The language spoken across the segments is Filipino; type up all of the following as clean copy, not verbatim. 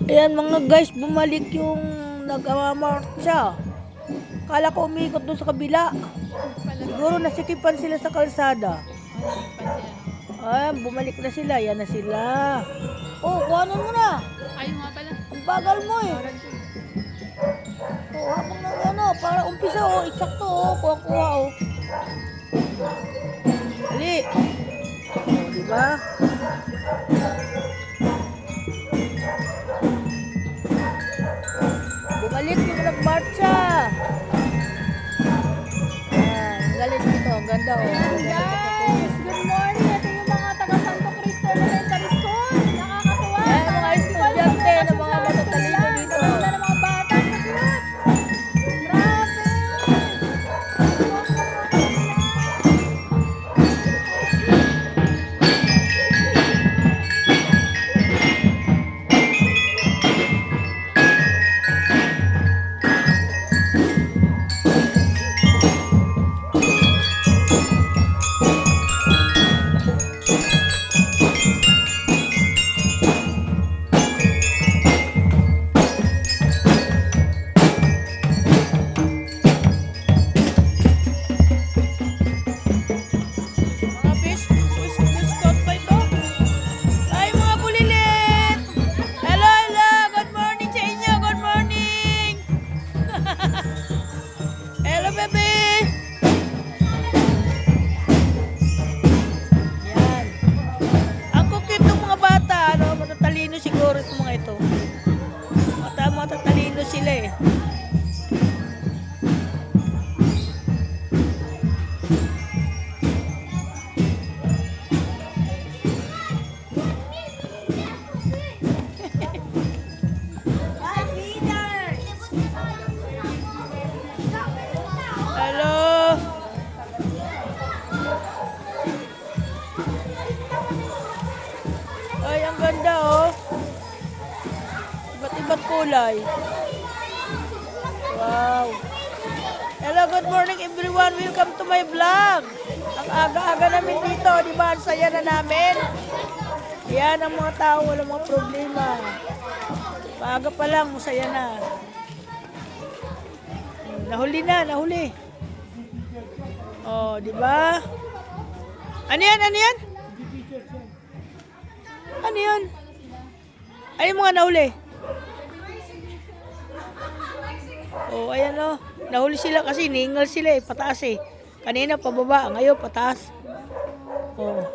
Ayan mga guys, bumalik yung nag-marcha. Kala ko umikot doon sa kabila. Siguro nasikipan sila sa kalsada. Ay, bumalik na sila. Yan na sila. Oh, kuhanan mo na. Ayaw nga pala. Ang bagal mo eh. Oh, habang na ano, para umpisa oh, eksakto oh, kuha-kuha oh. Dali. Oh, diba? Bumalik yung nagmarcha. Ayan, galing dito. Ang ganda oh. Ayan guys, good morning. Ito yung mga taga Santo Cristo Elementary School. Nakakatuwa. Ayan, mga estudyante na mga matatalino dito. Ganda ng mga bata. Cute. Grabe. Mga biscuit pa ito. Ay, mga bulilit! Hello, hello! Good morning sa inyo! Good morning! Hello, baby! Yan. Ang cute ng mga bata, ano? Matatalino siguro itong mga ito. Matatalino sila eh. Hello! Ay, ang ganda oh. Iba't-iba't kulay. Wow. Hello, good morning everyone. Welcome to my vlog. Ang aga-aga namin dito, di ba? Ang saya na namin. Yan ang mga tao, walang mga problema. Maaga pa lang, masaya na. Nahuli na, nahuli. Oh, di ba? Ano yan? Ano yan? Ano yan? Ano yung mga nahuli? Oh, ayan oh. Nahuli sila kasi ningal sila eh, pataas eh. Kanina pababa, ngayon pataas. Oh.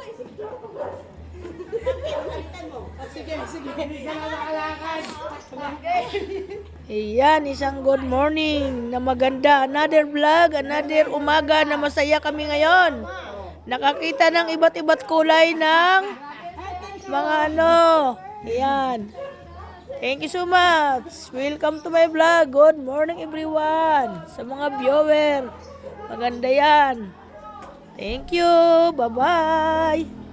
Ayan, isang good morning na maganda. Another vlog, another umaga na masaya kami ngayon. Nakakita ng iba't-iba't kulay ng mga ano. Ayan. Thank you so much. Welcome to my vlog. Good morning everyone. Sa mga viewer. Maganda yan. Thank you. Bye-bye.